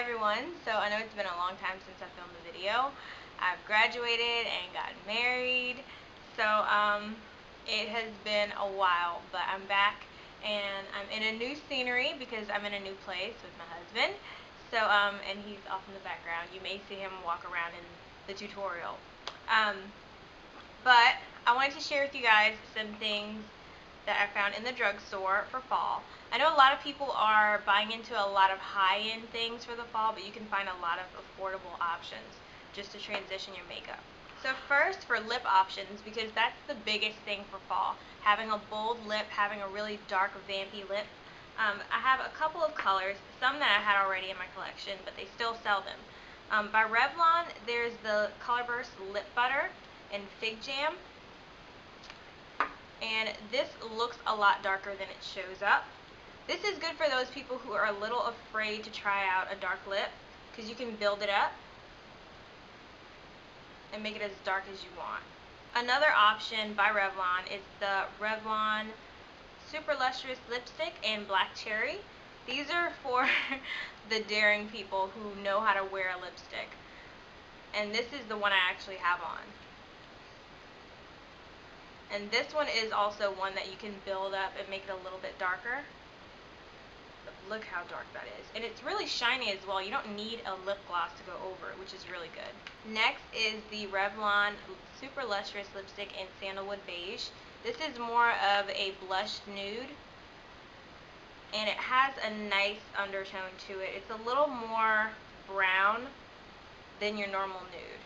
everyone. So I know it's been a long time since I filmed a video. I've graduated and gotten married. So it has been a while, but I'm back and I'm in a new scenery because I'm in a new place with my husband. So and he's off in the background. You may see him walk around in the tutorial. But I wanted to share with you guys some things that I found in the drugstore for fall. I know a lot of people are buying into a lot of high-end things for the fall, but you can find a lot of affordable options just to transition your makeup. So first, for lip options, because that's the biggest thing for fall, having a bold lip, having a really dark vampy lip. I have a couple of colors, some that I had already in my collection, but they still sell them. By Revlon, there's the Colorburst Lip Butter in Fig Jam. And this looks a lot darker than it shows up. This is good for those people who are a little afraid to try out a dark lip, because you can build it up and make it as dark as you want. Another option by Revlon is the Revlon Super Lustrous Lipstick in Black Cherry. These are for the daring people who know how to wear a lipstick. And this is the one I actually have on. And this one is also one that you can build up and make it a little bit darker. But look how dark that is. And it's really shiny as well. You don't need a lip gloss to go over it, which is really good. Next is the Revlon Super Lustrous Lipstick in Sandalwood Beige. This is more of a blushed nude. And it has a nice undertone to it. It's a little more brown than your normal nude.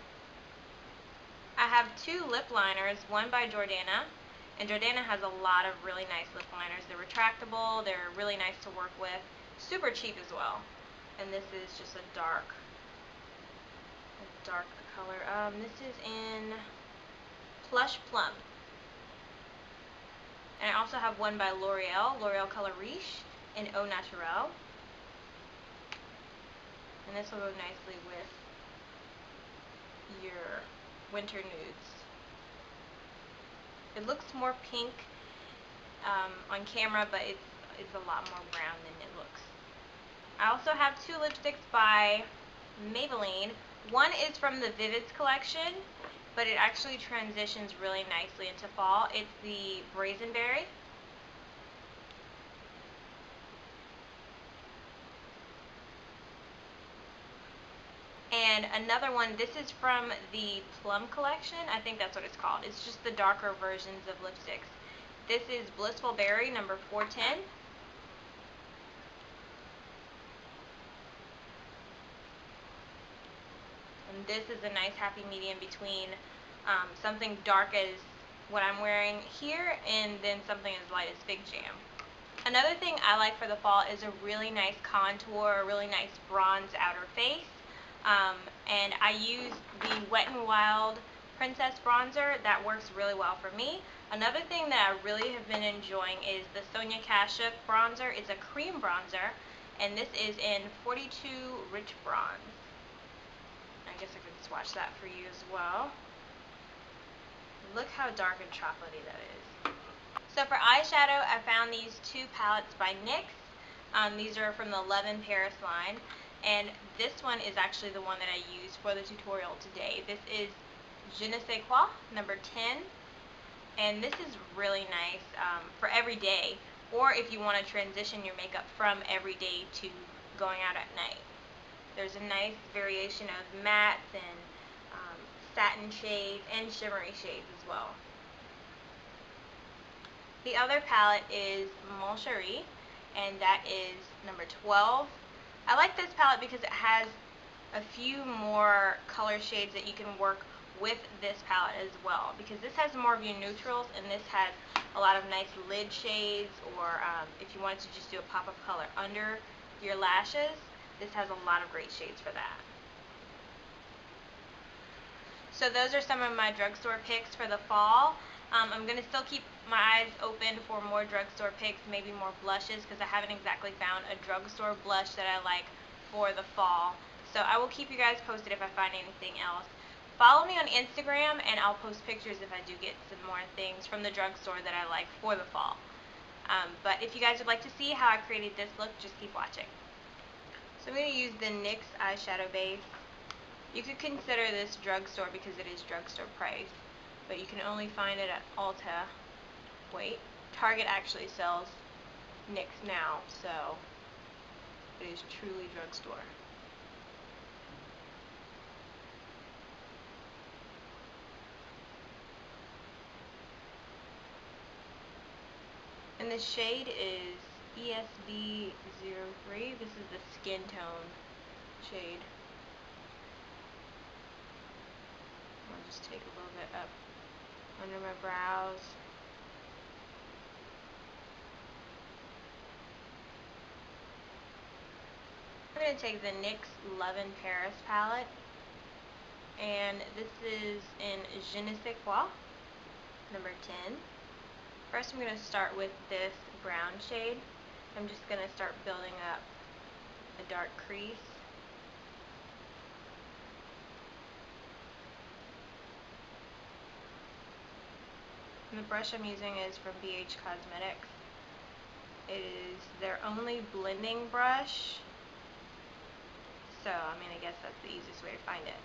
I have two lip liners, one by Jordana, and Jordana has a lot of really nice lip liners. They're retractable, they're really nice to work with, super cheap as well. And this is just a dark color. This is in Plush Plum. And I also have one by L'Oreal Color Riche in Au Naturel. And this will go nicely with your winter nudes. It looks more pink on camera, but it's a lot more brown than it looks. I also have two lipsticks by Maybelline. One is from the Vivids collection, but it actually transitions really nicely into fall. It's the Brazenberry. And another one, this is from the Plum collection. I think that's what it's called. It's just the darker versions of lipsticks. This is Blissful Berry number 410. And this is a nice happy medium between something dark as what I'm wearing here and then something as light as Fig Jam. Another thing I like for the fall is a really nice contour, a really nice bronze outer face. And I use the Wet n Wild Princess Bronzer. That works really well for me. Another thing that I really have been enjoying is the Sonia Kashuk bronzer. It's a cream bronzer, and this is in 42 Rich Bronze. I guess I could swatch that for you as well. Look how dark and chocolatey that is. So for eyeshadow, I found these two palettes by NYX. These are from the Love in Paris line. And this one is actually the one that I used for the tutorial today. This is Je ne sais quoi, number 10. And this is really nice for every day, or if you want to transition your makeup from every day to going out at night. There's a nice variation of mattes and satin shades and shimmery shades as well. The other palette is Mon Chéri, and that is number 12. I like this palette because it has a few more color shades that you can work with this palette as well, because this has more of your neutrals and this has a lot of nice lid shades, or if you wanted to just do a pop of color under your lashes, this has a lot of great shades for that. So those are some of my drugstore picks for the fall. I'm going to still keep my eyes open for more drugstore picks, maybe more blushes, because I haven't exactly found a drugstore blush that I like for the fall. So I will keep you guys posted if I find anything else. Follow me on Instagram, and I'll post pictures if I do get some more things from the drugstore that I like for the fall. But if you guys would like to see how I created this look, just keep watching. So I'm going to use the NYX eyeshadow base. You could consider this drugstore because it is drugstore price, but you can only find it at Ulta. Wait, Target actually sells NYX now, so it is truly drugstore. And the shade is ESB03. This is the skin tone shade. I'll just take a little bit up under my brows. I'm going to take the NYX Love in Paris palette, and this is in Je ne sais quoi, number 10. First I'm going to start with this brown shade. I'm just going to start building up a dark crease. And the brush I'm using is from BH Cosmetics. It is their only blending brush, so I guess that's the easiest way to find it.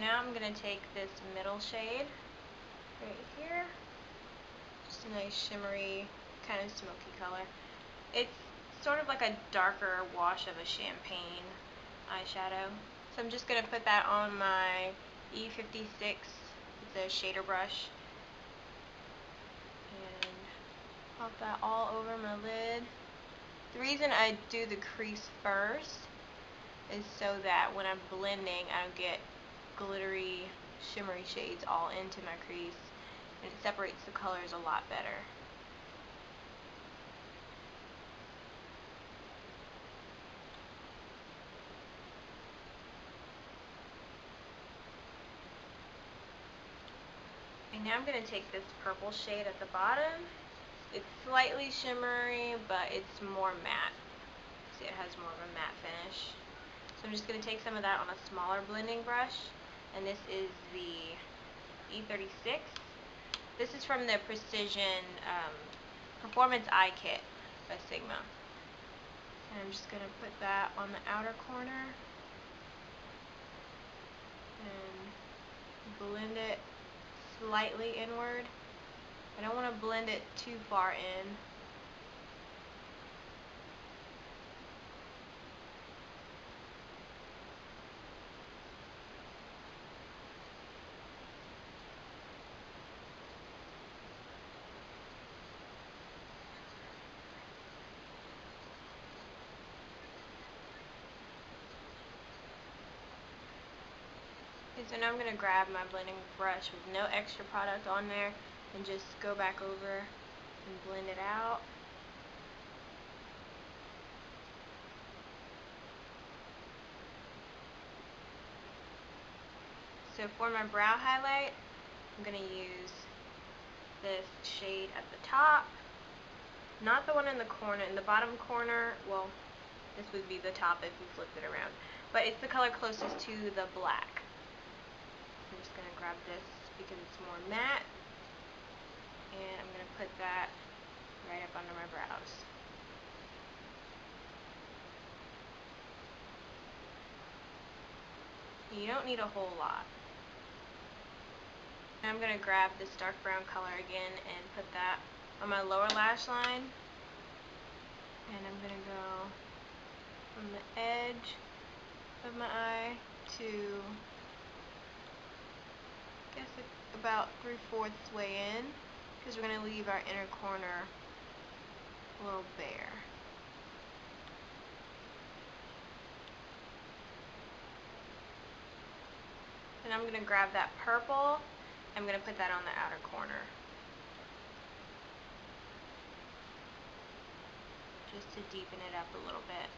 Now I'm going to take this middle shade right here, just a nice shimmery, kind of smoky color. It's sort of like a darker wash of a champagne eyeshadow. So I'm just going to put that on my E56, it's a shader brush, and pop that all over my lid. The reason I do the crease first is so that when I'm blending I don't get glittery, shimmery shades all into my crease, and it separates the colors a lot better. And now I'm going to take this purple shade at the bottom. It's slightly shimmery, but it's more matte. See, it has more of a matte finish. So I'm just going to take some of that on a smaller blending brush, and this is the E36. This is from the Precision Performance Eye Kit by Sigma. And I'm just going to put that on the outer corner and blend it slightly inward. I don't want to blend it too far in. Okay, so now I'm going to grab my blending brush with no extra product on there and just go back over and blend it out. So for my brow highlight, I'm going to use this shade at the top, not the one in the corner, in the bottom corner. Well, this would be the top if you flipped it around, but it's the color closest to the black. I'm just going to grab this because it's more matte, and I'm going to put that right up under my brows. You don't need a whole lot. Now I'm going to grab this dark brown color again and put that on my lower lash line, and I'm going to go from the edge of my eye to, I guess, about 3/4 way in, because we're going to leave our inner corner a little bare. And I'm going to grab that purple, I'm going to put that on the outer corner, just to deepen it up a little bit.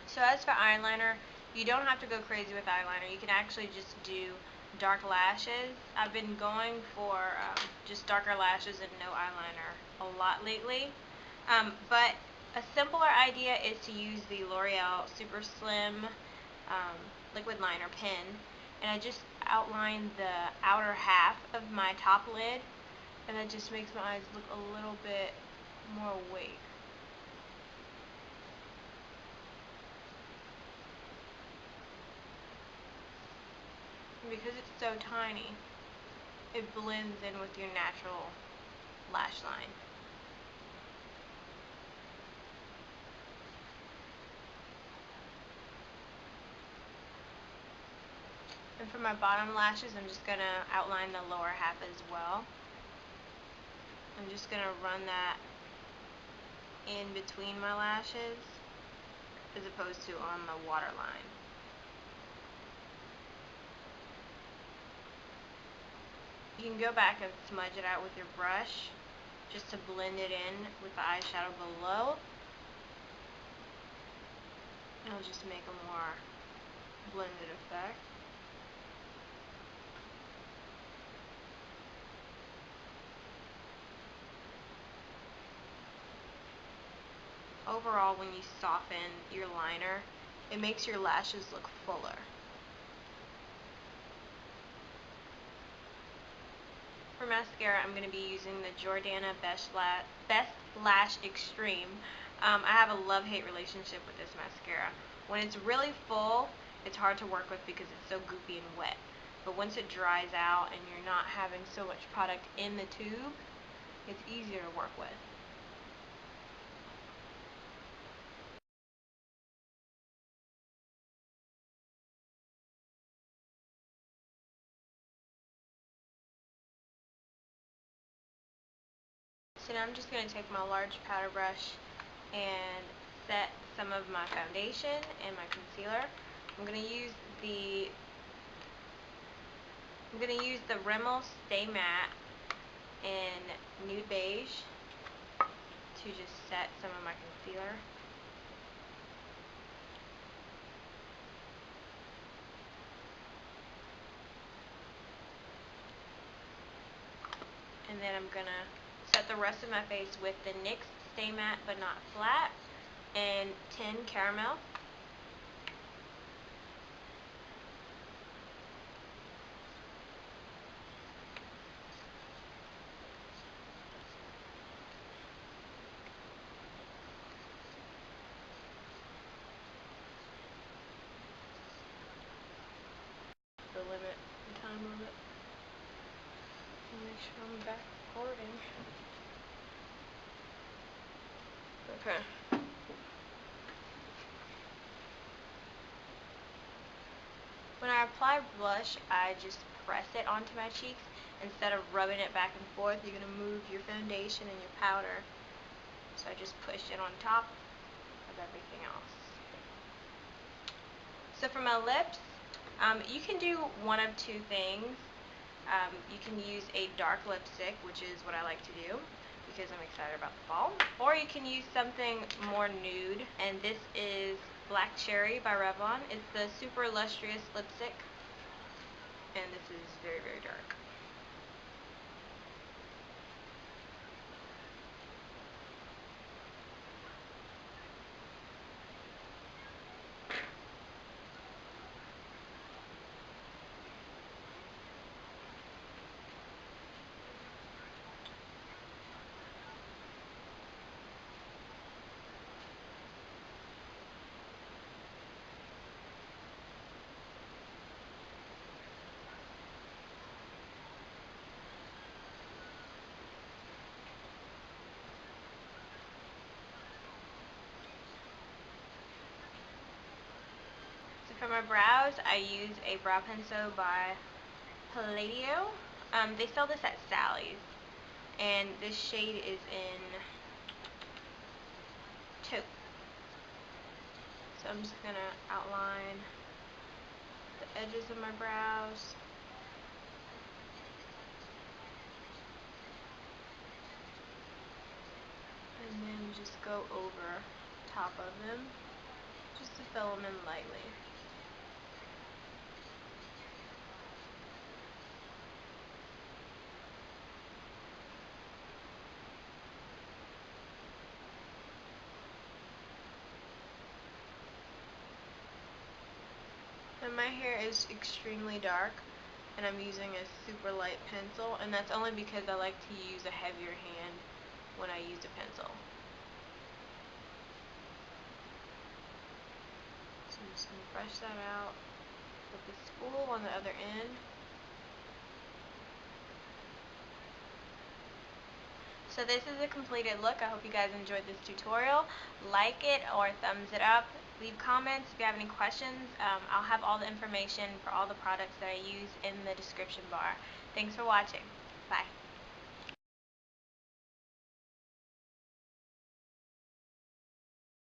So as for eyeliner, you don't have to go crazy with eyeliner. You can actually just do dark lashes. I've been going for just darker lashes and no eyeliner a lot lately. But a simpler idea is to use the L'Oreal Super Slim liquid liner pen, and I just outline the outer half of my top lid, and that just makes my eyes look a little bit more awake. And because it's so tiny, it blends in with your natural lash line. And for my bottom lashes, I'm just going to outline the lower half as well. I'm just going to run that in between my lashes as opposed to on the waterline. You can go back and smudge it out with your brush just to blend it in with the eyeshadow below. It'll just make a more blended effect. Overall, when you soften your liner, it makes your lashes look fuller. For mascara, I'm going to be using the Jordana Best Lash Extreme. I have a love-hate relationship with this mascara. When it's really full, it's hard to work with because it's so goopy and wet. But once it dries out and you're not having so much product in the tube, it's easier to work with. So now I'm just going to take my large powder brush and set some of my foundation and my concealer. I'm going to use the Rimmel Stay Matte in Nude Beige to just set some of my concealer. And then I'm going to set the rest of my face with the NYX Stay Matte But Not Flat and 10 Caramel. The limit, the time limit. Make sure I'm back recording. Okay. When I apply blush, I just press it onto my cheeks instead of rubbing it back and forth. You're going to move your foundation and your powder. So I just push it on top of everything else. So for my lips, you can do one of two things. You can use a dark lipstick, which is what I like to do because I'm excited about the fall. Or you can use something more nude, and this is Black Cherry by Revlon. It's the super lustrous lipstick, and this is very, very dark. For my brows, I use a brow pencil by Palladio. They sell this at Sally's, and this shade is in Taupe. So I'm just going to outline the edges of my brows. And then just go over top of them, just to fill them in lightly. my hair is extremely dark, and I'm using a super light pencil, and that's only because I like to use a heavier hand when I use a pencil. So I'm just going to brush that out with the spool on the other end. So this is a completed look. I hope you guys enjoyed this tutorial. Like it or thumbs it up. Leave comments if you have any questions. I'll have all the information for all the products that I use in the description bar. Thanks for watching. Bye.